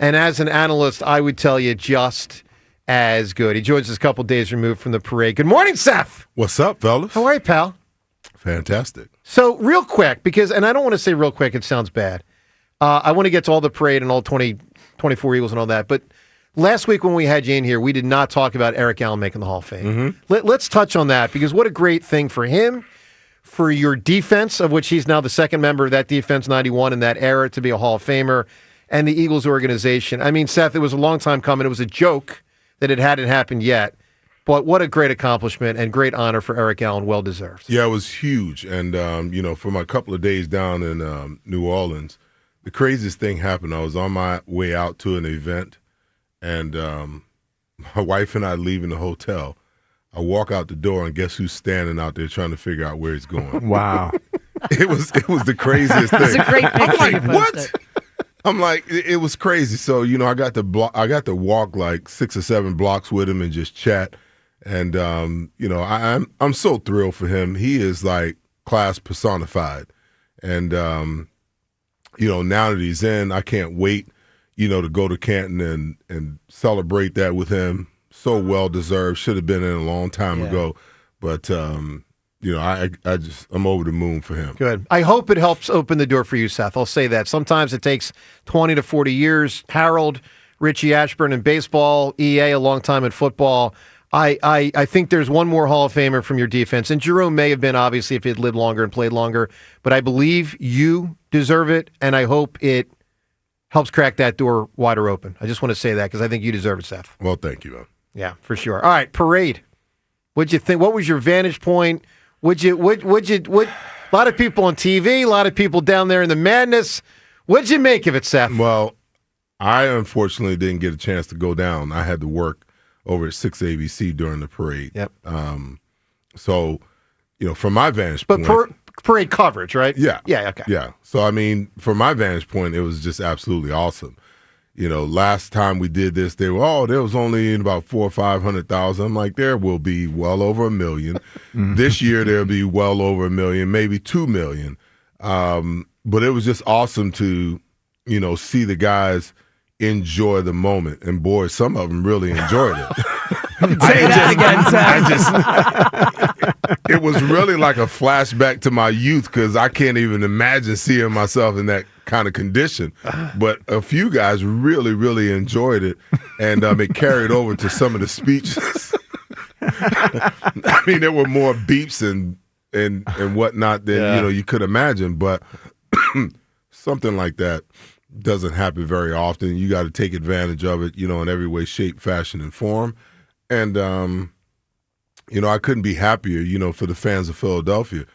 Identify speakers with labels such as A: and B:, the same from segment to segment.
A: And as an analyst, I would tell you just as good. He joins us a couple days removed from the parade. Good morning, Seth.
B: What's up, fellas?
A: How are you, pal?
B: Fantastic.
A: So real quick, and I don't want to say real quick, it sounds bad. I want to get to all the parade and all 24 Eagles and all that. But last week when we had you in here, we did not talk about Eric Allen making the Hall of Fame.
B: Mm-hmm.
A: Let's touch on that, because what a great thing for him, for your defense, of which he's now the second member of that defense, 91, in that era, to be a Hall of Famer, and the Eagles organization. I mean, Seth, it was a long time coming. It was a joke that it hadn't happened yet. But what a great accomplishment and great honor for Eric Allen, well-deserved.
B: Yeah, it was huge. And, for my couple of days down in New Orleans, the craziest thing happened. I was on my way out to an event, and my wife and I leaving the hotel. I walk out the door, and guess who's standing out there trying to figure out where he's going?
C: Wow.
B: It was the craziest thing.
D: It's a great picture.
B: I'm like, what? I'm like, it was crazy. So, I got to walk like 6 or 7 blocks with him and just chat. And, I'm so thrilled for him. He is like class personified. And, now that he's in, I can't wait, to go to Canton and celebrate that with him. So well-deserved. Should have been in a long time ago. But, I'm over the moon for him.
A: Good. I hope it helps open the door for you, Seth. I'll say that. Sometimes it takes 20 to 40 years. Harold, Richie Ashburn in baseball, EA a long time in football. I think there's one more Hall of Famer from your defense, and Jerome may have been, obviously, if he had lived longer and played longer, but I believe you deserve it, and I hope it helps crack that door wider open. I just want to say that because I think you deserve it, Seth.
B: Well, thank you, man.
A: Yeah, for sure. All right, parade. What'd you think? What was your vantage point? What? A lot of people on TV, a lot of people down there in the madness. What'd you make of it, Seth?
B: Well, I unfortunately didn't get a chance to go down. I had to work over at 6 ABC during the parade.
A: Yep.
B: So, from my vantage point.
A: But parade coverage, right?
B: Yeah.
A: Yeah, okay.
B: Yeah. So, from my vantage point, it was just absolutely awesome. Last time we did this, there was only about 400,000 or 500,000. I'm like, there will be well over 1 million. This year, there'll be well over 1 million, maybe 2 million. But it was just awesome to, see the guys enjoy the moment, and boy, some of them really enjoyed it.
C: Say that again, Seth.
B: It was really like a flashback to my youth, because I can't even imagine seeing myself in that kind of condition. But a few guys really, really enjoyed it, and it carried over to some of the speeches. There were more beeps and whatnot than you could imagine, but something like that doesn't happen very often. You got to take advantage of it, in every way, shape, fashion, and form. And, I couldn't be happier, for the fans of Philadelphia.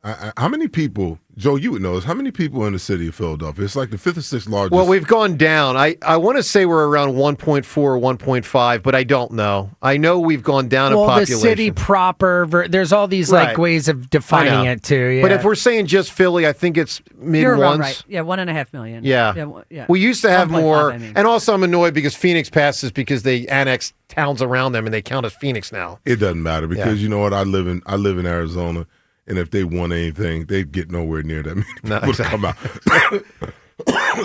B: How many people, Joe, you would know this, how many people in the city of Philadelphia? It's like the 5th or 6th largest.
A: Well, we've gone down. I want to say we're around 1.4 or 1.5, but I don't know. I know we've gone down in population.
C: The city proper, there's all these ways of defining it too. Yeah.
A: But if we're saying just Philly, I think it's mid-ones.
D: Right. Yeah, 1.5 million.
A: Yeah. We used to have more. And also I'm annoyed because Phoenix passes because they annexed towns around them and they count as Phoenix now.
B: It doesn't matter because you know what? I live in Arizona. And if they won anything, they'd get nowhere near that many people to come out.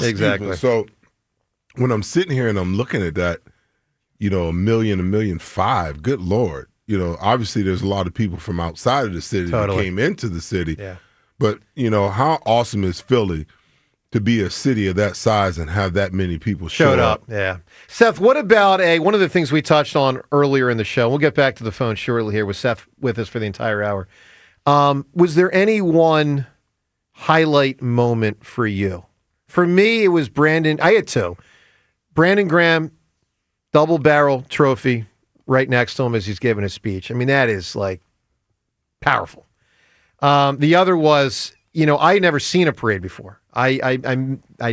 A: Exactly.
B: So when I'm sitting here and I'm looking at that, 1 million, 1.5 million, good Lord. Obviously there's a lot of people from outside of the city that came into the city.
A: Yeah.
B: But, how awesome is Philly to be a city of that size and have that many people showed up?
A: Yeah. Seth, what about one of the things we touched on earlier in the show? We'll get back to the phone shortly here with Seth with us for the entire hour. Was there any one highlight moment for you? For me, it was Brandon. I had two. Brandon Graham, double barrel trophy right next to him as he's giving his speech. That is like powerful. The other was, I had never seen a parade before. I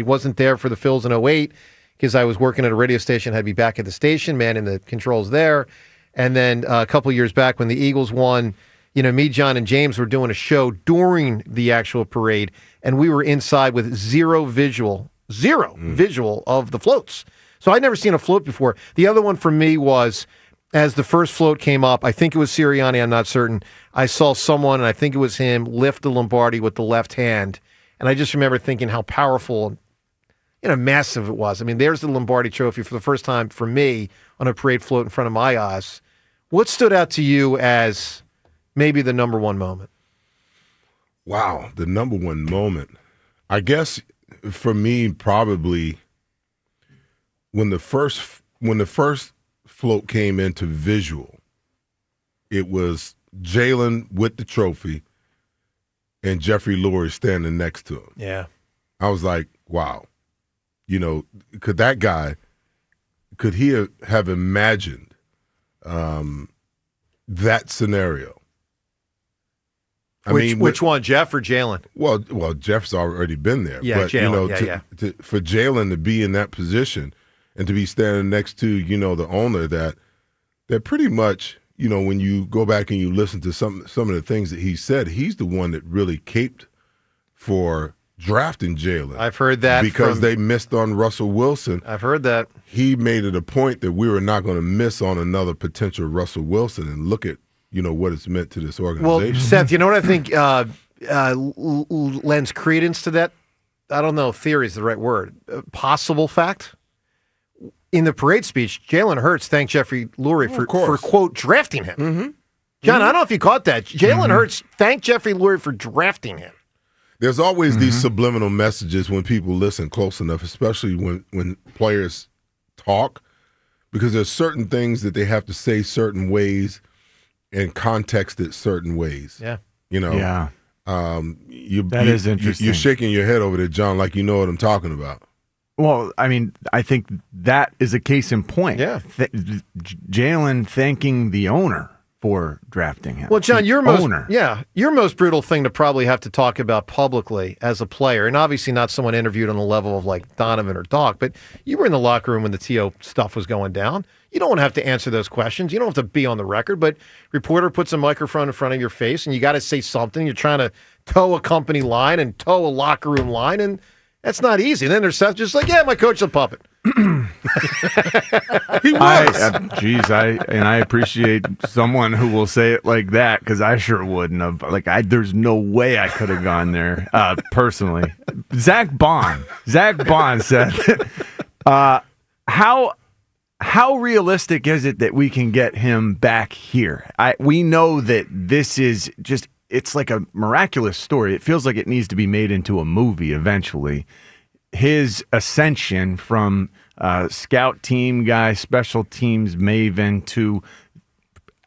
A: wasn't there for the Phils in 2008 because I was working at a radio station. I had to be back at the station, manning the controls there. And then a couple years back when the Eagles won, me, John, and James were doing a show during the actual parade, and we were inside with zero visual of the floats. So I'd never seen a float before. The other one for me was, as the first float came up, I think it was Sirianni, I'm not certain, I saw someone, and I think it was him, lift the Lombardi with the left hand, and I just remember thinking how powerful massive it was. I mean, there's the Lombardi Trophy for the first time for me on a parade float in front of my eyes. What stood out to you as maybe the number one moment?
B: Wow, the number one moment. I guess for me, probably when the first float came into visual, it was Jalen with the trophy and Jeffrey Lurie standing next to him.
A: Yeah.
B: I was like, wow. Could that guy, could he have imagined that scenario?
A: Which one, Jeff or Jalen?
B: Well, Jeff's already been there.
A: Yeah,
B: but,
A: Jalen,
B: for Jalen to be in that position and to be standing next to, the owner that pretty much, when you go back and you listen to some of the things that he said, he's the one that really caped for drafting Jalen.
A: I've heard that.
B: Because they missed on Russell Wilson.
A: I've heard that.
B: He made it a point that we were not going to miss on another potential Russell Wilson, and look at, what it's meant to this organization.
A: Well, Seth, you know what I think lends credence to that? I don't know if theory is the right word. Possible fact? In the parade speech, Jalen Hurts thanked Jeffrey Lurie for quote, drafting him.
B: Mm-hmm.
A: John, I don't know if you caught that. Jalen Hurts thanked Jeffrey Lurie for drafting him.
B: There's always these subliminal messages when people listen close enough, especially when players talk, because there's certain things that they have to say certain ways and context it certain ways.
A: Yeah.
B: Yeah.
D: That is interesting.
B: You're shaking your head over there, John, like you know what I'm talking about.
D: Well, I mean, I think that is a case in point.
A: Yeah.
D: Jalen thanking the owner for drafting him.
A: Well, John, your most brutal thing to probably have to talk about publicly as a player, and obviously not someone interviewed on the level of like Donovan or Doc, but you were in the locker room when the TO stuff was going down. You don't want to have to answer those questions. You don't have to be on the record, but reporter puts a microphone in front of your face, and you got to say something. You're trying to toe a company line and toe a locker room line, and that's not easy. And then there's Seth just like, yeah, my coach's a puppet.
B: He was.
D: I appreciate someone who will say it like that, because I sure wouldn't have. There's no way I could have gone there personally. Zach Bond said, how realistic is it that we can get him back here? We know that this is just, it's like a miraculous story. It feels like it needs to be made into a movie eventually. His ascension from scout team guy, special teams maven, to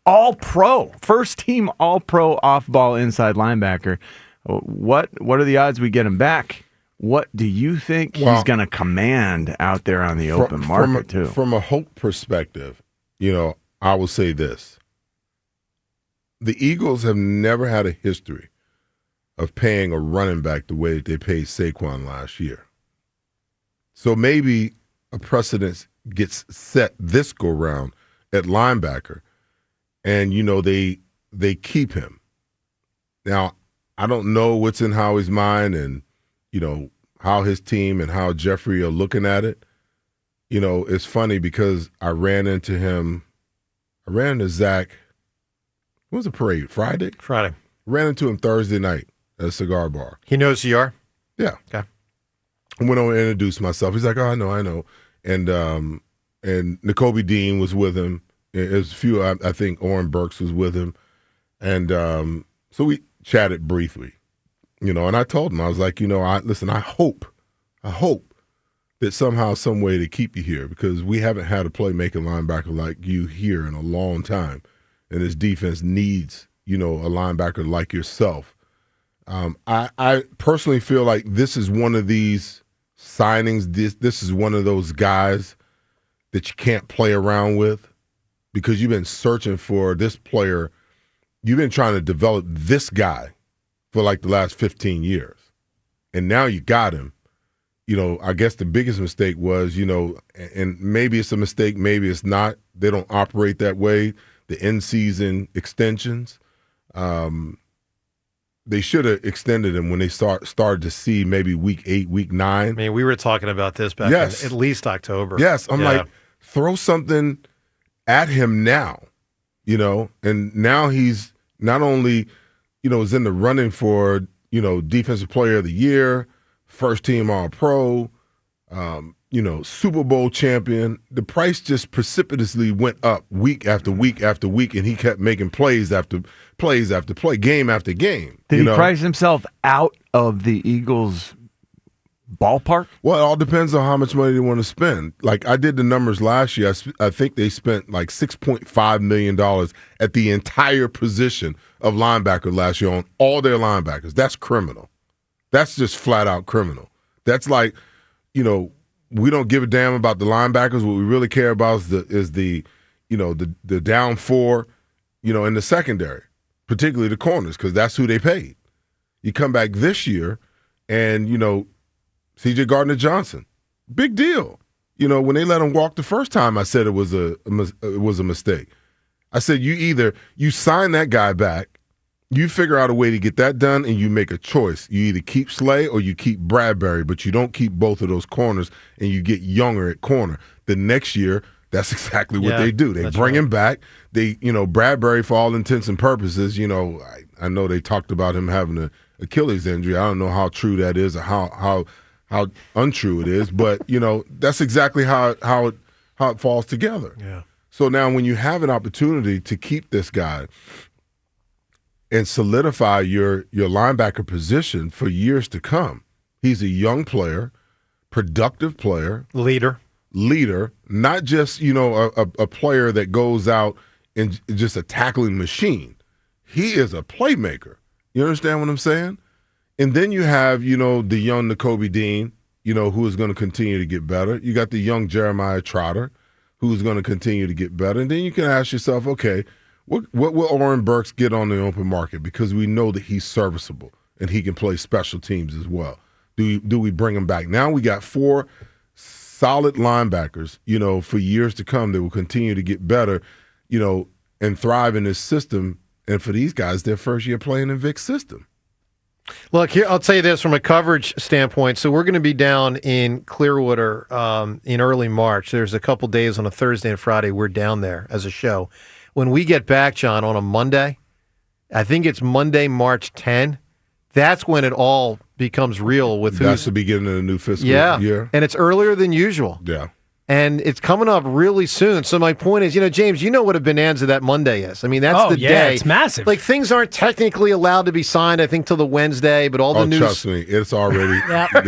D: all-pro, first-team all-pro off-ball inside linebacker. What are the odds we get him back? What do you think he's going to command out there on the open market, too?
B: From a hope perspective, I will say this. The Eagles have never had a history of paying a running back the way that they paid Saquon last year. So maybe a precedent gets set this go-round at linebacker, and, they keep him. Now, I don't know what's in Howie's mind and, how his team and how Jeffrey are looking at it. It's funny because I ran into Zach. When was the parade? Friday? Ran into him Thursday night at a cigar bar.
A: He knows who you are?
B: Yeah.
A: Okay.
B: I went over and introduced myself. He's like, oh, I know. And N'Kobe Dean was with him. There's a few, I think Oren Burks was with him. And so we chatted briefly, and I told him, I was like, I hope that somehow, some way to keep you here, because we haven't had a playmaking linebacker like you here in a long time. And this defense needs, a linebacker like yourself. I personally feel like this is one of these signings. This is one of those guys that you can't play around with, because you've been searching for this player. You've been trying to develop this guy for like the last 15 years. And now you got him. I guess the biggest mistake was, and maybe it's a mistake, maybe it's not. They don't operate that way. The in-season extensions, they should have extended him when they started to see maybe week 8, week 9.
A: I mean, we were talking about this back in at least October.
B: Yes, I'm like, throw something at him now, and now he's not only, is in the running for, Defensive Player of the Year, first team All-Pro, Super Bowl champion. The price just precipitously went up week after week after week, and he kept making plays after plays after play, game after game.
D: Did he price himself out of the Eagles' ballpark?
B: Well, it all depends on how much money they want to spend. Like, I did the numbers last year. I think they spent like $6.5 million at the entire position of linebacker last year on all their linebackers. That's criminal. That's just flat out criminal. That's like, we don't give a damn about the linebackers. What we really care about is the down four, in the secondary, particularly the corners, because that's who they paid. You come back this year, and C.J. Gardner-Johnson, big deal. When they let him walk the first time, I said it was a mistake. I said you sign that guy back, you figure out a way to get that done, and you make a choice. You either keep Slay or you keep Bradbury, but you don't keep both of those corners, and you get younger at corner. The next year, that's exactly what they do. They bring him back. They, Bradbury, for all intents and purposes, I know they talked about him having an Achilles injury. I don't know how true that is or how untrue it is, but that's exactly how it falls together.
A: Yeah.
B: So now when you have an opportunity to keep this guy and solidify your linebacker position for years to come, he's a young player, productive player,
A: leader,
B: not just a player that goes out and just a tackling machine. He is a playmaker. You understand what I'm saying? And then you have, the young Nakobe Dean, who is going to continue to get better. You got the young Jeremiah Trotter, who's going to continue to get better. And then you can ask yourself, okay, what will Oren Burks get on the open market? Because we know that he's serviceable and he can play special teams as well. Do we bring him back? Now we got 4 solid linebackers, for years to come that will continue to get better, and thrive in this system. And for these guys, their first year playing in Vic's system.
A: Look, here, I'll tell you this from a coverage standpoint. So we're going to be down in Clearwater in early March. There's a couple days on a Thursday and Friday we're down there as a show. When we get back, John, on a Monday, I think it's Monday, March 10, that's when it all becomes real with who's...
B: That's the beginning of the new fiscal year.
A: And it's earlier than usual.
B: Yeah.
A: And it's coming up really soon. So my point is, James, what a bonanza that Monday is. I mean, that's the day.
C: It's massive.
A: Like, things aren't technically allowed to be signed, I think, till the Wednesday, but all the news...
B: trust me, it's already...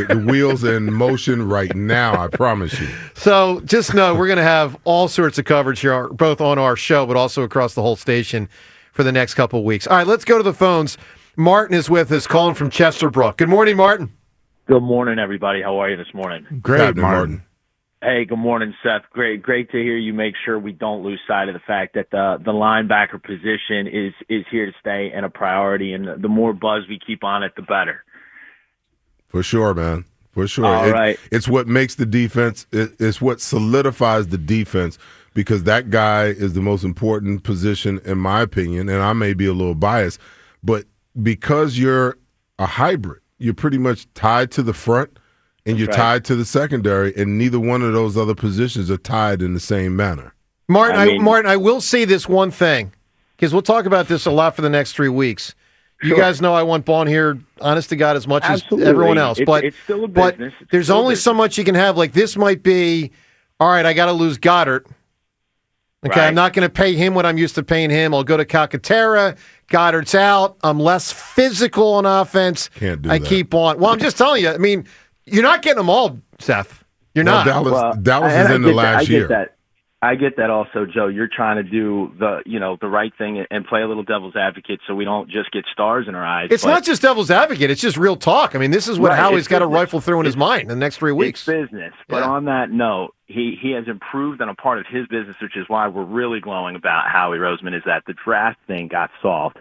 B: the wheels are in motion right now, I promise you.
A: So just know we're going to have all sorts of coverage here, both on our show, but also across the whole station for the next couple of weeks. All right, let's go to the phones. Martin is with us, calling from Chesterbrook. Good morning, Martin.
E: Good morning, everybody. How are you this morning?
D: Great, Martin.
E: Hey, good morning, Seth. Great to hear you make sure we don't lose sight of the fact that the linebacker position is here to stay and a priority, and the more buzz we keep on it, the better.
B: For sure, man. For sure.
E: All right.
B: It's what makes the defense, it's what solidifies the defense, because that guy is the most important position, in my opinion, and I may be a little biased, but because you're a hybrid, you're pretty much tied to the front, and you're tied to the secondary, and neither one of those other positions are tied in the same manner.
A: Martin, I will say this one thing, because we'll talk about this a lot for the next 3 weeks. You guys know I want Vaughn here, honest to God, as much as everyone else.
E: It's still a business.
A: But there's only so much you can have. Like, this might be, all right, I got to lose Goddard. Okay, right. I'm not going to pay him what I'm used to paying him. I'll go to Calcaterra. Goddard's out. I'm less physical on offense.
B: Can't do that.
A: I keep on. Well, I'm just telling you. I mean, you're not getting them all, Seth. You're not.
B: Dallas is in the last year.
E: I get that also, Joe. You're trying to do the right thing and play a little devil's advocate so we don't just get stars in our eyes.
A: It's not just devil's advocate. It's just real talk. I mean, this is what Howie's got to rifle through in his mind in the next 3 weeks.
E: It's business. But on that note, he has improved on a part of his business, which is why we're really glowing about Howie Roseman, is that the draft thing got solved.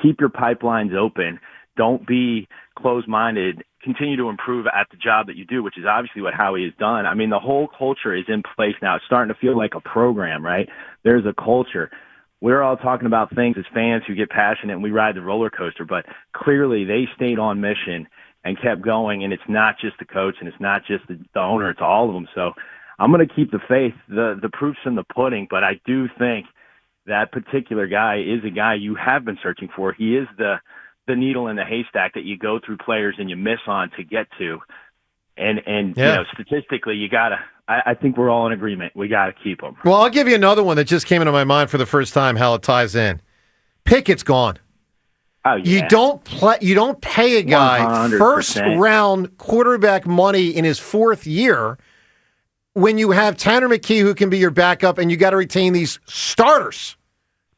E: Keep your pipelines open. Don't be closed-minded. Continue to improve at the job that you do, which is obviously what Howie has done. I mean, the whole culture is in place now. It's starting to feel like a program, right? There's a culture. We're all talking about things as fans who get passionate and we ride the roller coaster, but clearly they stayed on mission and kept going, and it's not just the coach and it's not just the owner, it's all of them. So I'm going to keep the faith. The proof's in the pudding, but I do think that particular guy is a guy you have been searching for. He is the needle in the haystack that you go through players and you miss on to get to. And statistically, you gotta. I think we're all in agreement. We gotta keep him.
A: Well, I'll give you another one that just came into my mind for the first time. How it ties in. Pickett's gone.
E: Oh yeah.
A: You don't pay a guy
E: 100%.
A: first round quarterback money in his fourth year when you have Tanner McKee who can be your backup, and you got to retain these starters.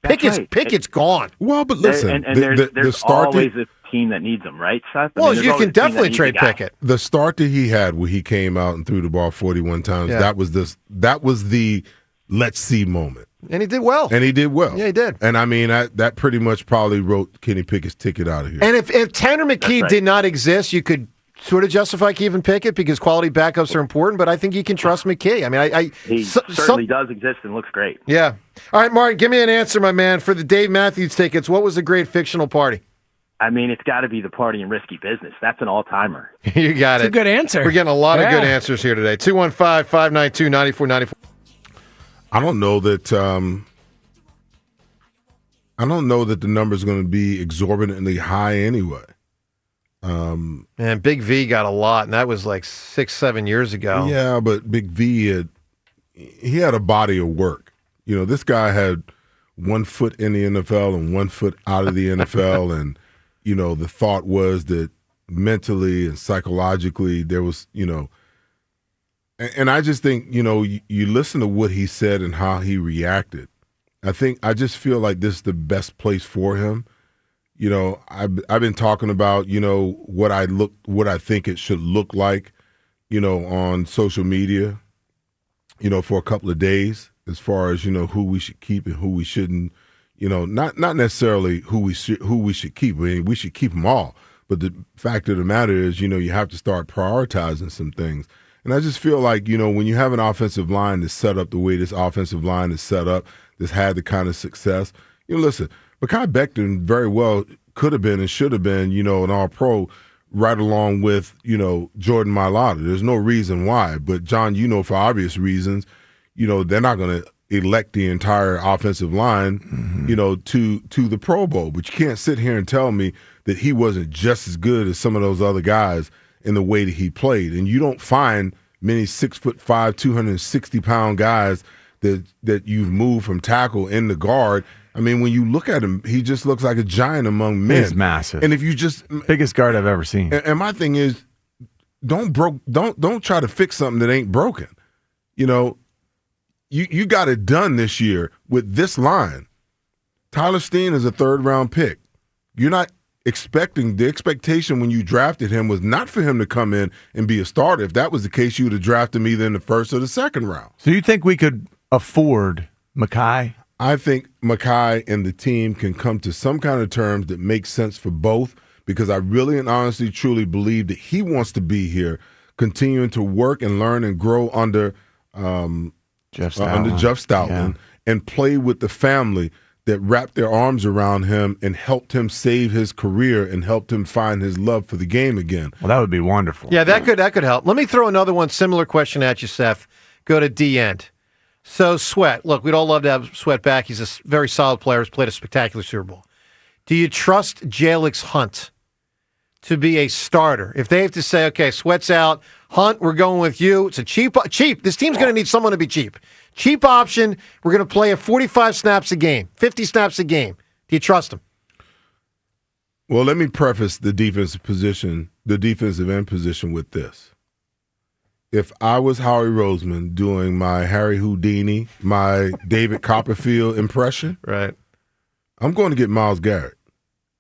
A: Pickett's gone.
B: Well, but listen,
E: there's always a team that needs him, right, Seth?
A: You can definitely trade Pickett.
B: The start that he had where he came out and threw the ball 41 times, that was the let's see moment.
A: And he did well.
B: Yeah, he did. And I mean, that pretty much probably wrote Kenny Pickett's ticket out of here.
A: And if Tanner McKee did not exist, you could sort of justify keeping Pickett because quality backups are important, but I think you can trust McKee. I mean,
E: he certainly does exist and looks great.
A: Yeah. All right, Martin, give me an answer, my man. For the Dave Matthews tickets, what was a great fictional party?
E: I mean, it's got to be the Party in Risky Business. That's an all-timer.
A: You got it.
C: It's a good answer.
A: We're getting a lot of good answers here today. 215-592-9494.
B: I don't know that the number is going to be exorbitantly high anyway.
A: And Big V got a lot, and that was like 6-7 years ago.
B: Yeah, but Big V had a body of work. You know, this guy had 1 foot in the NFL and 1 foot out of the NFL, and you know, the thought was that mentally and psychologically there was, you know. And I just think, you know, you listen to what he said and how he reacted. I just feel like this is the best place for him. You know, I've been talking about, you know, what I think it should look like, you know, on social media, you know, for a couple of days, as far as, you know, who we should keep and who we shouldn't, you know, not necessarily who we should keep. I mean, we should keep them all. But the fact of the matter is, you know, you have to start prioritizing some things. And I just feel like, you know, when you have an offensive line that's set up the way this offensive line is set up, that's had the kind of success, you know, listen, Mekhi Becton very well could have been and should have been, you know, an all-pro right along with, you know, Jordan Mailata. There's no reason why. But, John, you know, for obvious reasons, you know, they're not going to elect the entire offensive line, you know, to the Pro Bowl. But you can't sit here and tell me that he wasn't just as good as some of those other guys in the way that he played. And you don't find many 6'5", 260-pound guys that you've moved from tackle into guard. I mean, when you look at him, he just looks like a giant among men.
D: He's massive.
B: And if you just
D: biggest guard I've ever seen.
B: And my thing is, don't try to fix something that ain't broken. You know, you got it done this year with this line. Tyler Steen is a third-round pick. You're not expecting, the expectation when you drafted him was not for him to come in and be a starter. If that was the case, you would have drafted him either in the first or the second round.
D: So you think we could afford Mekhi?
B: I think Mekhi and the team can come to some kind of terms that make sense for both, because I really and honestly truly believe that he wants to be here, continuing to work and learn and grow under Jeff Stoutland, and play with the family that wrapped their arms around him and helped him save his career and helped him find his love for the game again.
D: Well, that would be wonderful.
A: Yeah, that could help. Let me throw another one, similar question at you, Seth. Go to D-end. So, Sweat, look, we'd all love to have Sweat back. He's a very solid player. He's played a spectacular Super Bowl. Do you trust Jalix Hunt to be a starter? If they have to say, okay, Sweat's out, Hunt, we're going with you. It's a cheap. This team's going to need someone to be cheap. Cheap option. We're going to play at 45 snaps a game, 50 snaps a game. Do you trust him?
B: Well, let me preface the defensive end position with this. If I was Howie Roseman doing my Harry Houdini, my David Copperfield impression,
A: right,
B: I'm going to get Myles Garrett.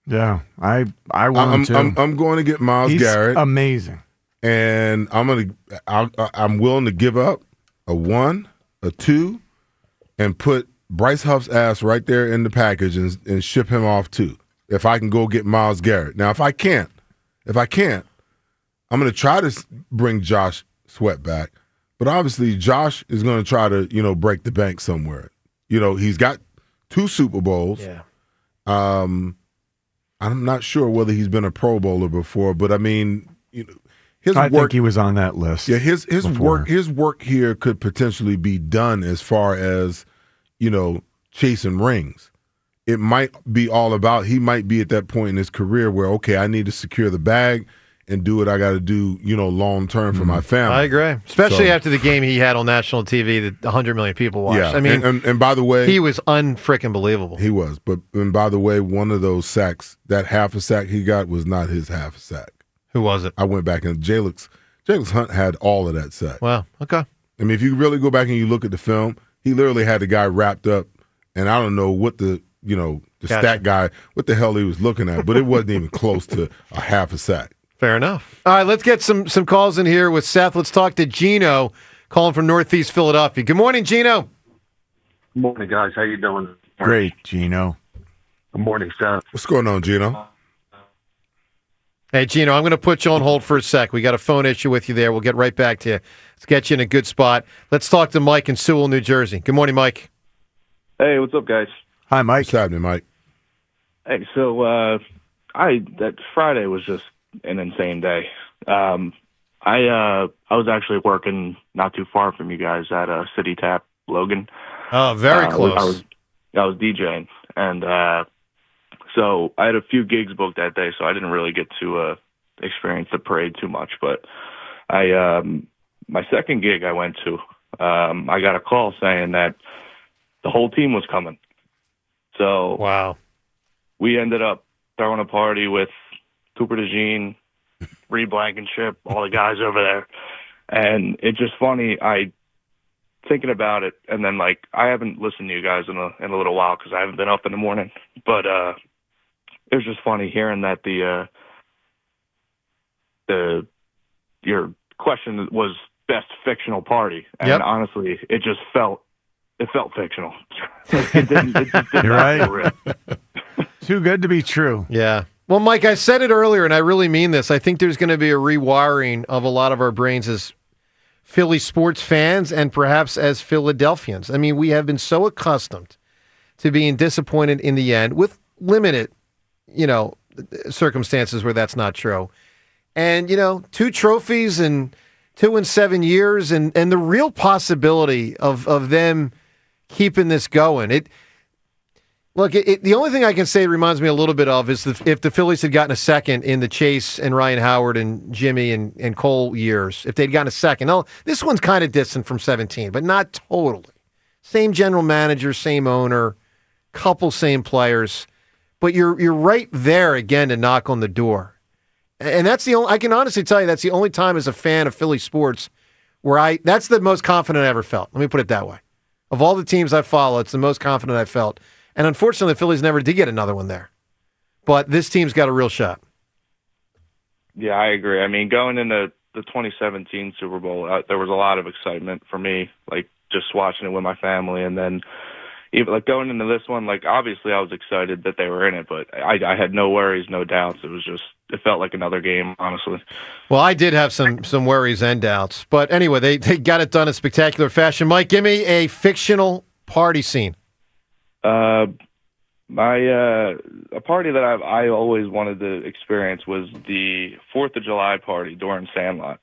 D: Yeah, I want to.
B: I'm going to get Myles Garrett.
D: Amazing.
B: And I'm willing to give up a 1, a 2, and put Bryce Huff's ass right there in the package and ship him off too. If I can go get Myles Garrett. Now, if I can't, I'm going to try to bring Josh Sweat back. But obviously, Josh is going to try to, you know, break the bank somewhere. You know, he's got 2 Super Bowls.
A: Yeah.
B: I'm not sure whether he's been a Pro Bowler before, but I mean, you know,
D: I think he was on that list.
B: Yeah, his work here could potentially be done as far as, you know, chasing rings. It might be all about, he might be at that point in his career where, okay, I need to secure the bag and do what I got to do, long term for my family.
A: I agree, especially after the game he had on national TV that 100 million people watched.
B: Yeah,
A: I mean,
B: and by the way,
A: he was unfreaking believable.
B: He was, and by the way, one of those sacks, that half a sack he got was not his half a sack.
A: Who was it?
B: I went back and Jalix Hunt had all of that sack.
A: Wow. Okay.
B: I mean, if you really go back and you look at the film, he literally had the guy wrapped up, and I don't know what the stat guy, what the hell he was looking at, but it wasn't even close to a half a sack.
A: Fair enough. All right, let's get some calls in here with Seth. Let's talk to Gino, calling from Northeast Philadelphia. Good morning, Gino.
F: Good morning, guys. How you doing?
D: Great, Gino.
F: Good morning, Seth.
B: What's going on, Gino?
A: Hey, Gino, I'm going to put you on hold for a sec. We got a phone issue with you there. We'll get right back to you. Let's get you in a good spot. Let's talk to Mike in Sewell, New Jersey. Good morning, Mike.
G: Hey, what's up, guys?
D: Hi, Mike.
B: What's happening, Mike?
G: Hey, so that Friday was just an insane day. I was actually working not too far from you guys at City Tap, Logan.
A: Oh, very close.
G: I was DJing, and so I had a few gigs booked that day, so I didn't really get to experience the parade too much. But my second gig I went to, I got a call saying that the whole team was coming. So
A: wow,
G: we ended up throwing a party with Cooper DeJean, Reed Blankenship, all the guys over there, and it's just funny. Thinking about it, and then I haven't listened to you guys in a little while because I haven't been up in the morning, but it was just funny hearing that your question was best fictional party, and honestly, it felt fictional. It just didn't.
D: You're right. Too good to be true.
A: Yeah. Well, Mike, I said it earlier, and I really mean this. I think there's going to be a rewiring of a lot of our brains as Philly sports fans and perhaps as Philadelphians. I mean, we have been so accustomed to being disappointed in the end with limited, circumstances where that's not true. And, 2 trophies and 2 in 7 years and the real possibility of them keeping this going. The only thing I can say it reminds me a little bit of is if the Phillies had gotten a second in the Chase and Ryan Howard and Jimmy and Cole years, if they'd gotten a second. Now, this one's kind of distant from 17, but not totally. Same general manager, same owner, couple same players, but you're right there again to knock on the door. And that's I can honestly tell you that's the only time as a fan of Philly sports where that's the most confident I ever felt. Let me put it that way. Of all the teams I follow, it's the most confident I felt. And unfortunately, the Phillies never did get another one there. But this team's got a real shot.
G: Yeah, I agree. I mean, going into the 2017 Super Bowl, there was a lot of excitement for me, just watching it with my family. And then even going into this one, obviously I was excited that they were in it, but I had no worries, no doubts. It felt like another game, honestly.
A: Well, I did have some worries and doubts. But anyway, they got it done in spectacular fashion. Mike, give me a fictional party scene.
G: A party that I always wanted to experience was the 4th of July party during Sandlot,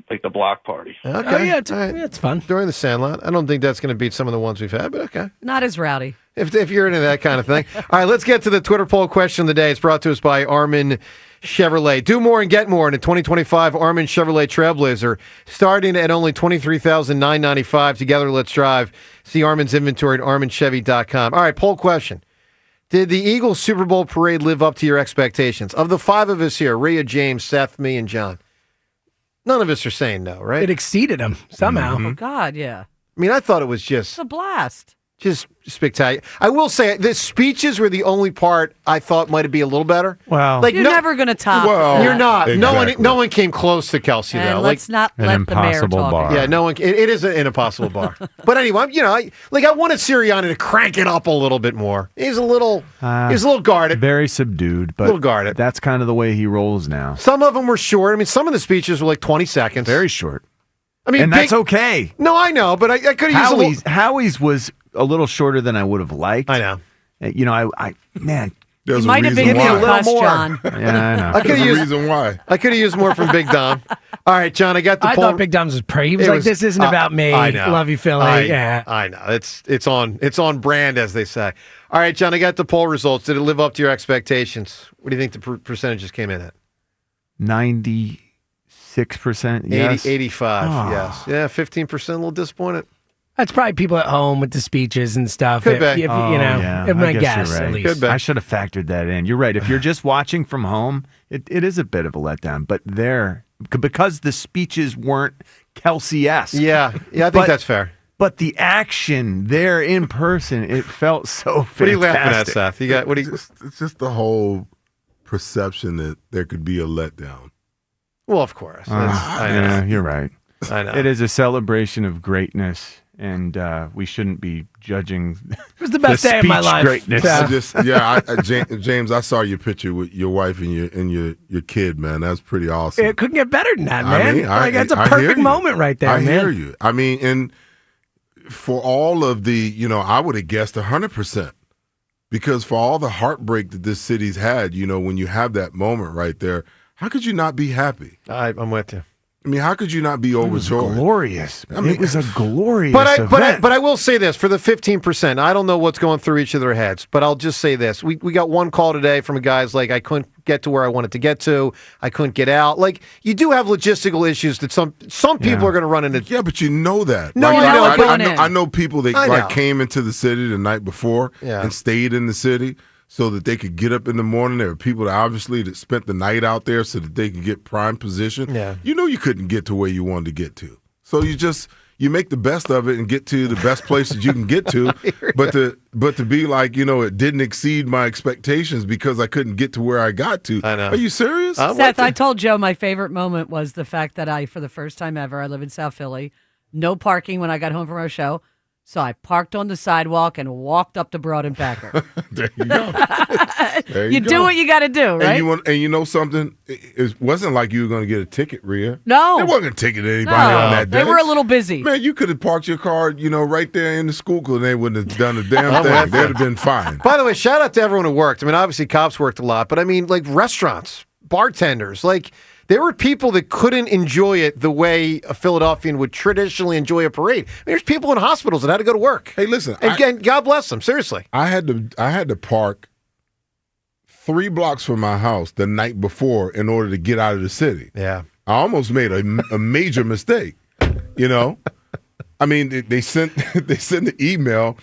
G: the block party.
A: Okay.
C: Oh, yeah, it's fun.
A: During the Sandlot. I don't think that's going to beat some of the ones we've had, but okay.
H: Not as rowdy.
A: If you're into that kind of thing. All right, let's get to the Twitter poll question of the day. It's brought to us by Armin Chevrolet. Do more and get more in a 2025 Armin Chevrolet Trailblazer, starting at only $23,995. Together, let's drive. See Armin's inventory at arminchevy.com. All right, poll question. Did the Eagles Super Bowl parade live up to your expectations? Of the 5 of us here, Rhea, James, Seth, me, and John, none of us are saying no, right?
C: It exceeded them somehow.
H: Oh, God, yeah.
A: I mean, I thought it was just
H: It's a blast.
A: just spectacular. I will say the speeches were the only part I thought might be a little better.
D: Well,
H: You're never going to top that.
A: You're not.
B: Exactly.
A: No one came close to Kelsey
H: And
A: though.
H: let's not
D: an
H: let the mayor
D: impossible
H: talk.
D: bar.
A: Yeah, no one. It is an impossible bar. But anyway, I wanted Sirianni to crank it up a little bit more. He's a little guarded.
D: very subdued, but
A: Little guarded.
D: that's kind of the way he rolls now.
A: Some of them were short. I mean, some of the speeches were 20 seconds.
D: Very short.
A: I mean,
D: And that's okay.
A: No, I know, but I could have used
D: Howie's was a little shorter than I would have liked.
A: I know.
D: Man.
B: There's
H: Might
B: a
H: have
B: reason
H: been
B: why.
H: a little
A: more.
H: John.
D: Yeah, I know.
A: I could
B: There's
A: have
B: a
A: used.
B: reason why.
A: I could have used more from Big Dom. All right, John, I got the
C: I
A: poll.
C: thought Big Dom's was pretty. He was
A: It
C: like,
A: was-
C: "This isn't about me.
A: I know.
C: Love you, Philly." Yeah.
A: I know. It's on brand, as they say. All right, John, I got the poll results. Did it live up to your expectations? What do you think the percentages came in at?
D: 96% yes.
A: 85,
D: Oh.
A: yes. Yeah, 15% a little disappointed.
C: That's probably people at home with the speeches and stuff.
A: Could be.
C: If,
D: Yeah.
C: if
D: I
C: my
D: guess
C: guess,
D: you're right.
C: at least.
A: Could be.
D: I should have factored that in. You're right. If you're just watching from home, it is a bit of a letdown. But because the speeches weren't Kelsey-esque.
A: Yeah, I think that's fair.
D: But the action there in person, it felt so fantastic.
A: What are you laughing at, Seth?
B: It's just the whole perception that there could be a letdown.
A: Well, of course. I know.
D: Yeah, you're right.
A: I know.
D: It is a celebration of greatness, and we shouldn't be judging.
C: It was the best day of my life.
D: Greatness.
B: James, I saw your picture with your wife and your kid, man. That's pretty awesome.
C: It couldn't get better than that, man.
B: I mean,
C: that's a
B: I hear
C: perfect
B: you.
C: moment right there,
B: I
C: man.
B: hear you. I mean, and for all of the, I would have guessed 100%. Because for all the heartbreak that this city's had, when you have that moment right there, how could you not be happy?
A: I'm with you.
B: I mean, how could you not be overjoyed?
D: It was glorious.
B: I mean,
D: it was a glorious
A: But
D: event.
A: I will say this, for the 15%, I don't know what's going through each of their heads, but I'll just say this. We got one call today from a guy's like, I couldn't get to where I wanted to get to. I couldn't get out. Like, you do have logistical issues that some people are going to run into.
B: Yeah, but you know that.
A: No,
B: like,
A: I know.
B: I know people that came into the city the night before and stayed in the city so that they could get up in the morning. There were people that spent the night out there so that they could get prime position.
A: Yeah.
B: You couldn't get to where you wanted to get to. So you make the best of it and get to the best place that you can get to. But to be like, it didn't exceed my expectations because I couldn't get to where I got to.
A: I know.
B: Are you serious?
H: Seth, I told Joe my favorite moment was the fact that for the first time ever, I live in South Philly, no parking when I got home from our show. So I parked on the sidewalk and walked up to Broad and Packer.
B: There you go.
H: You do what you got to do, right?
B: And you know something? It wasn't like you were going to get a ticket, Rhea.
H: No.
B: They wasn't going to ticket anybody on that day.
H: They were a little busy.
B: Man, you could have parked your car, right there in the school and they wouldn't have done a damn thing. They'd have been fine.
A: By the way, shout out to everyone who worked. I mean, obviously cops worked a lot, but I mean, like restaurants, bartenders, like there were people that couldn't enjoy it the way a Philadelphian would traditionally enjoy a parade. I mean, there's people in hospitals that had to go to work.
B: Hey, listen.
A: And God bless them, seriously.
B: I had to park 3 blocks from my house the night before in order to get out of the city.
A: Yeah.
B: I almost made a major mistake, I mean, they sent the email.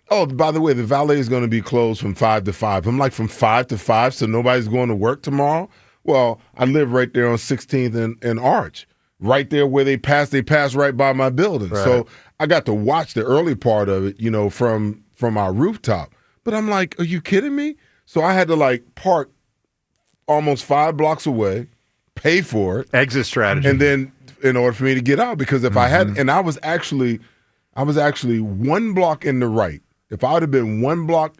B: Oh, by the way, the valet is going to be closed from 5 to 5. I'm like, from 5 to 5, so nobody's going to work tomorrow? Well, I live right there on 16th and Arch, right there where they pass right by my building.
A: Right.
B: So I got to watch the early part of it, from our rooftop. But I'm like, are you kidding me? So I had to park almost 5 blocks away, pay for it.
A: Exit strategy.
B: And then in order for me to get out, because if I had, and I was actually 1 block in the right. If I would have been 1 block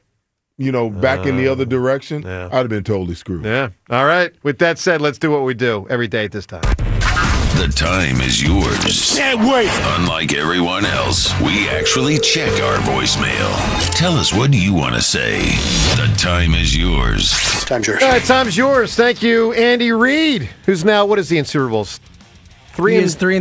B: back in the other direction, I'd have been totally screwed.
A: Yeah. All right. With that said, let's do what we do every day at this time.
I: The time is yours.
J: Can't wait.
I: Unlike everyone else, we actually check our voicemail. Tell us, what do you want to say? The time is yours.
J: Time's yours.
A: All right, time's yours. Thank you, Andy Reid, who's now, what is he in Super Bowls?
C: 3 and 3.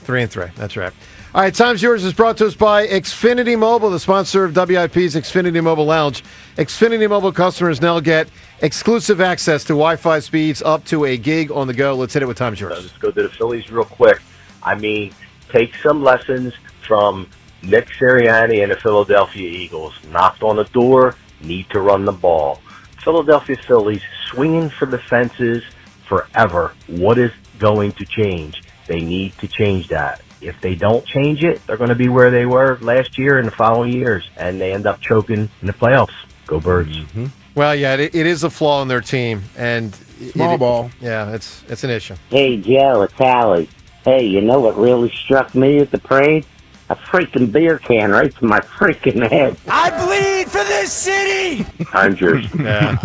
A: 3 and 3. That's right. All right, Time's Yours is brought to us by Xfinity Mobile, the sponsor of WIP's Xfinity Mobile Lounge. Xfinity Mobile customers now get exclusive access to Wi-Fi speeds up to a gig on the go. Let's hit it with Time's Yours.
K: Let's go to the Phillies real quick. I mean, take some lessons from Nick Sirianni and the Philadelphia Eagles. Knocked on the door, need to run the ball. Philadelphia Phillies swinging for the fences forever. What is going to change? They need to change that. If they don't change it, they're going to be where they were last year and the following years, and they end up choking in the playoffs. Go Birds.
B: Mm-hmm.
A: Well, yeah, it is a flaw in their team. And
B: Small ball.
A: Yeah, it's an issue.
L: Hey, Joe, it's Allie. Hey, you know what really struck me at the parade? A freaking beer can right to my freaking head.
J: I bleed for this city.
K: I'm yours.
A: Yeah,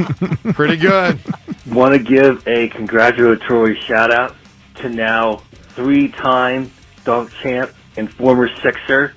A: pretty good.
M: Want to give a congratulatory shout-out to now 3-time dunk champ and former Sixer,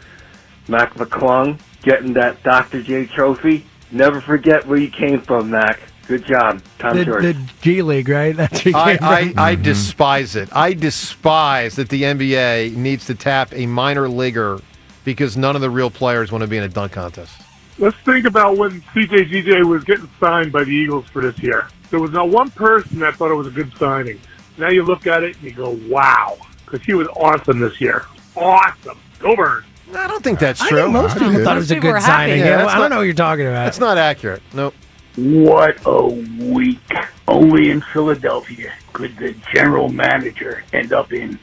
M: Mac McClung, getting that Dr. J trophy. Never forget where you came from, Mac. Good job. Time's yours.
C: The G League, right? That's where you came from.
A: I despise it. I despise that the NBA needs to tap a minor leaguer because none of the real players want to be in a dunk contest.
N: let's think about when CJGJ was getting signed by the Eagles for this year. There was not one person that thought it was a good signing. Now you look at it and you go, wow, because he was awesome this year. Awesome. Go Birds.
A: I don't think that's
C: I
A: true.
C: think most people thought it was a good signing.
A: Yeah,
C: I don't know what you're talking about.
A: That's not accurate. Nope.
O: What a week. Only in Philadelphia could the general manager end up in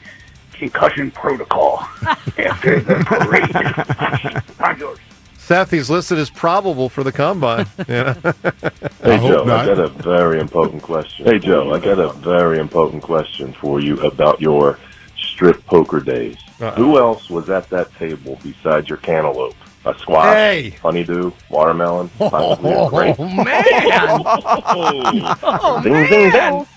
O: concussion protocol after the parade. I'm yours.
A: Seth, he's listed as probable for the combine.
P: Hey, Joe, I got a very important question. For you about your strip poker days. Who else was at that table besides your cantaloupe? A squash, honeydew, watermelon, possibly a grape.
A: Ding, ding, ding.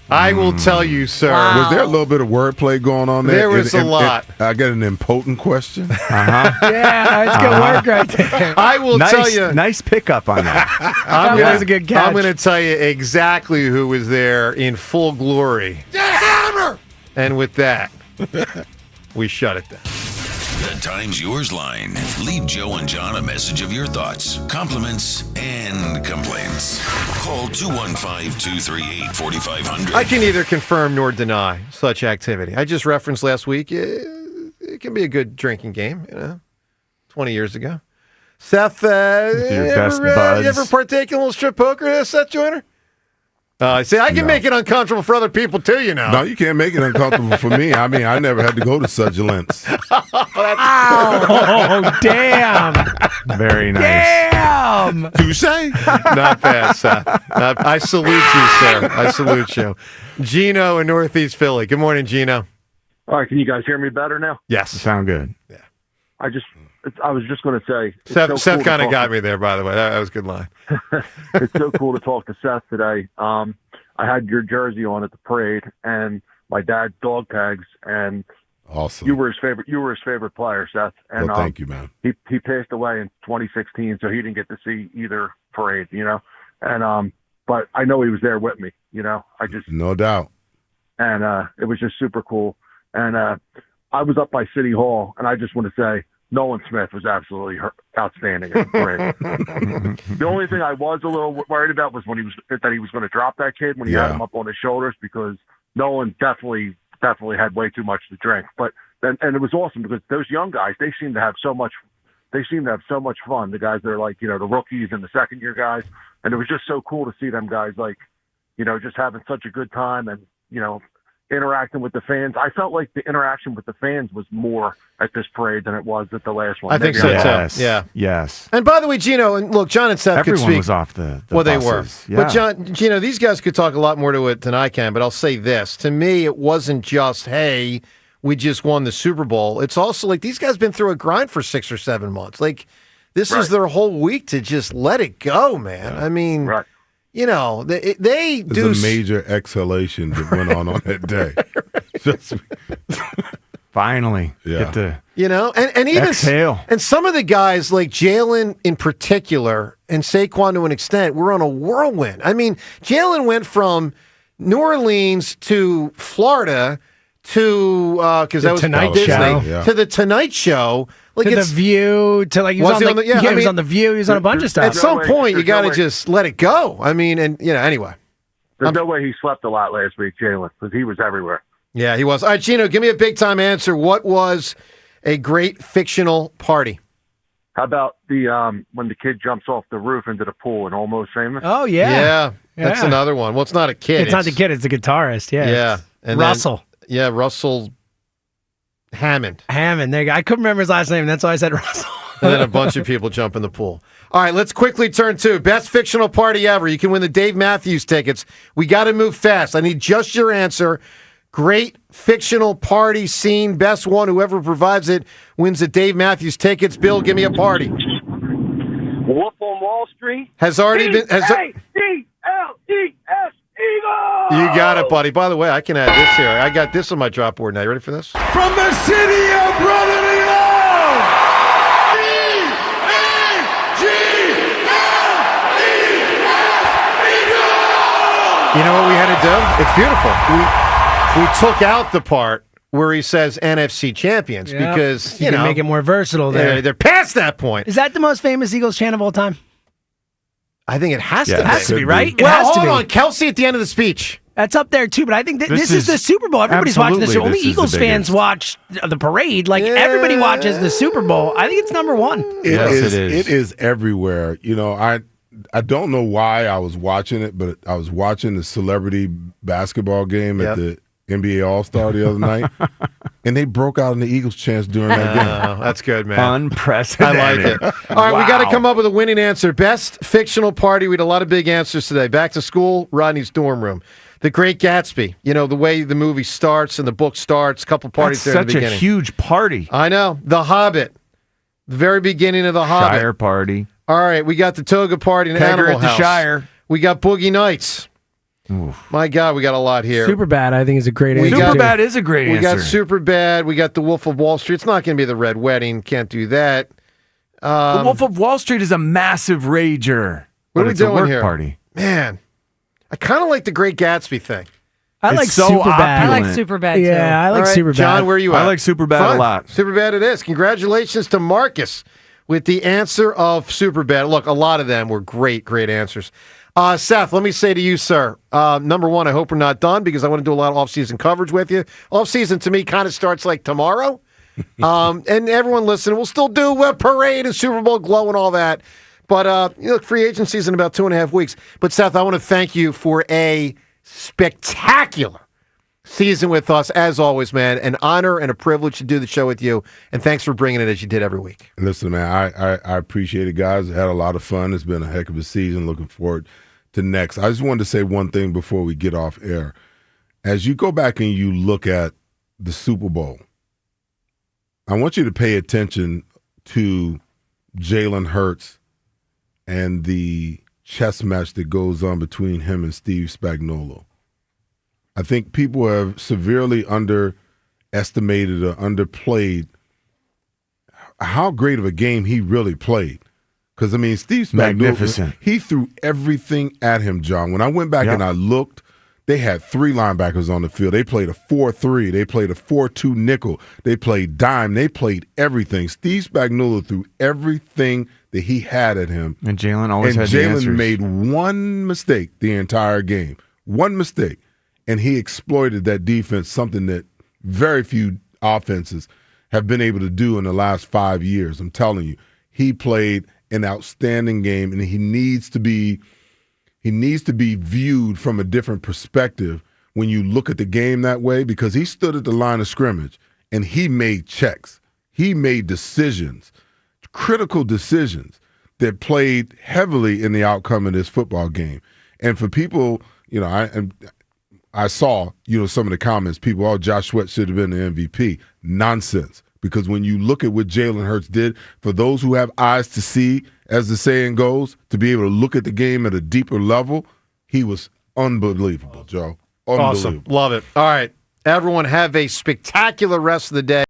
A: I will tell you, sir.
B: Wow. Was there a little bit of wordplay going on there?
A: There was a lot.
B: I got an impotent question.
C: Yeah, that's good work right there.
A: I will tell you.
D: Nice pickup on that.
C: That was a good catch.
A: I'm going to tell you exactly who was there in full glory.
I: Hammer!
A: And with that, we shut it down.
I: The Time's Yours line. Leave Joe and John a message of your thoughts, compliments, and complaints. Call 215-238-4500.
A: I can neither confirm nor deny such activity. I just referenced last week, it can be a good drinking game, 20 years ago. Seth, you ever partake in a little strip poker, Seth Joyner? See, I can make it uncomfortable for other people, too,
B: No, you can't make it uncomfortable for me. I mean, I never had to go to such lengths.
C: Oh, damn.
D: Very nice.
C: Damn.
B: Touche.
A: Not bad, Seth. I salute you, sir. I salute you. Gino in Northeast Philly. Good morning, Gino.
F: All right, can you guys hear me better now?
A: Yes.
D: Sound good.
A: Yeah.
F: I was just going to say.
A: Seth kind of got me there, by the way. That was a good line.
F: It's so cool to talk to Seth today. I had your jersey on at the parade, and my dad's dog tags, and
B: awesome.
F: You were his favorite player, Seth. And
B: well, thank you, man.
F: He passed away in 2016, so he didn't get to see either parade, And but I know he was there with me,
B: no doubt.
F: And it was just super cool. And I was up by City Hall, and I just want to say Nolan Smith was absolutely outstanding at the parade. The only thing I was a little worried about was when he was going to drop that kid when he had him up on his shoulders, because Nolan definitely had way too much to drink. But and it was awesome because those young guys, they seem to have so much fun. The guys that are like, the rookies and the second year guys. And it was just so cool to see them guys just having such a good time and, interacting with the fans. I felt like the interaction with the fans was more at this parade than it was at the last one.
A: I think so, too. Yeah.
D: Yes.
A: And by the way, Gino, and look, John and Seth
D: Everyone
A: could speak.
D: was off the
A: well,
D: buses.
A: They were.
D: Yeah.
A: But, Gino, these guys could talk a lot more to it than I can, but I'll say this. To me, it wasn't just, hey, we just won the Super Bowl. It's also like these guys been through a grind for 6 or 7 months. Like, this is their whole week to just let it go, man. Yeah. I mean, they do.
B: There's a major exhalation that went on that day.
D: Finally.
B: Yeah.
D: Get the
A: and even
D: exhale.
A: And some of the guys like Jalen in particular and Saquon to an extent were on a whirlwind. I mean, Jalen went from New Orleans to Florida to because that was
C: Tonight
A: Disney
C: Show.
A: to the Tonight Show. Like
C: to the View, to like he was on the he was on the View, he was on a bunch of stuff.
A: At some point, you got to just let it go. I mean, and anyway.
F: There's no way he slept a lot last week, Jalen, because he was everywhere.
A: Yeah, he was. All right, Gino, give me a big-time answer. What was a great fictional party?
F: How about the when the kid jumps off the roof into the pool and Almost Famous?
C: Oh, yeah.
A: That's another one. Well, it's not a kid.
C: It's not the kid. It's the guitarist,
A: Yeah. And
C: Russell.
A: Russell Hammond.
C: There you go. I couldn't remember his last name. That's why I said Russell.
A: And then a bunch of people jump in the pool. All right, let's quickly turn to best fictional party ever. You can win the Dave Matthews tickets. We got to move fast. I need just your answer. Great fictional party scene. Best one. Whoever provides it wins the Dave Matthews tickets. Bill, give me a party.
O: Wolf on Wall Street.
A: Has already been.
O: E-A-D-L-E-S, Eagles!
A: You got it, buddy. By the way, I can add this here. I got this on my drop board now. You ready for this?
J: From the city of brotherly love,
A: You know what we had to do? It's beautiful. We took out the part where he says NFC champions because,
C: you can make it more versatile there.
A: They're past that point.
C: Is that the most famous Eagles chant of all time?
A: I think it has to be.
C: It has to be, right?
A: Hold on. Kelsey at the end of the speech.
C: That's up there, too, but I think this is the Super Bowl. Everybody's watching this. Only Eagles fans watch the parade. Like, everybody watches the Super Bowl. I think it's number one.
B: It is. It is everywhere. I don't know why I was watching it, but I was watching the celebrity basketball game at the NBA All-Star the other night, and they broke out in the Eagles chants during that game.
A: That's good, man.
D: Unprecedented.
A: I like it. All right, we got to come up with a winning answer. Best fictional party. We had a lot of big answers today. Back to school, Rodney's dorm room. The Great Gatsby. The way the movie starts and the book starts. A couple parties there in the beginning.
D: Such a huge party.
A: I know. The Hobbit. The very beginning of The Hobbit.
D: Shire party.
A: All right, we got the Toga party and Animal
D: at the
A: House.
D: Shire.
A: We got Boogie Nights.
D: Oof.
A: My God, we got a lot here.
C: Superbad, I think, is a great answer.
D: Superbad is a great answer.
A: We got Superbad. We got The Wolf of Wall Street. It's not going to be The Red Wedding. Can't do that.
D: The Wolf of Wall Street is a massive rager.
A: What are we doing
D: a work
A: here?
D: Party.
A: Man, I kind of like the Great Gatsby thing.
C: I like Superbad.
H: I like Superbad, too.
C: Yeah, I like Superbad.
A: John, where are you at?
D: I like Superbad a lot.
A: Superbad it is. Congratulations to Marcus with the answer of Superbad. Look, a lot of them were great answers. Seth, let me say to you, sir, number one, I hope we're not done because I want to do a lot of off-season coverage with you. Off-season, to me, kind of starts like tomorrow. And everyone listening, we'll still do a parade and Super Bowl glow and all that. But, free agency is in about 2.5 weeks. But, Seth, I want to thank you for a spectacular season with us, as always, man. An honor and a privilege to do the show with you. And thanks for bringing it as you did every week.
B: Listen, man, I appreciate it, guys. I had a lot of fun. It's been a heck of a season. Looking forward to next. I just wanted to say one thing before we get off air. As you go back and you look at the Super Bowl, I want you to pay attention to Jalen Hurts and the chess match that goes on between him and Steve Spagnuolo. I think people have severely underestimated or underplayed how great of a game he really played. Because, Steve Spagnuolo,
D: magnificent.
B: He threw everything at him, John. When I went back and I looked, they had 3 linebackers on the field. They played a 4-3. They played a 4-2 nickel. They played dime. They played everything. Steve Spagnuolo threw everything that he had at him.
D: And Jalen always had the answers.
B: And Jalen made one mistake the entire game. One mistake. And he exploited that defense, something that very few offenses have been able to do in the last 5 years. I'm telling you, he played an outstanding game, and he needs to be viewed from a different perspective when you look at the game that way, because he stood at the line of scrimmage and he made checks. He made decisions, critical decisions that played heavily in the outcome of this football game. And for people, I saw, some of the comments, people, Josh Sweat should have been the MVP. Nonsense. Because when you look at what Jalen Hurts did, for those who have eyes to see, as the saying goes, to be able to look at the game at a deeper level, he was unbelievable, Joe. Unbelievable.
A: Awesome. Love it. All right. Everyone have a spectacular rest of the day.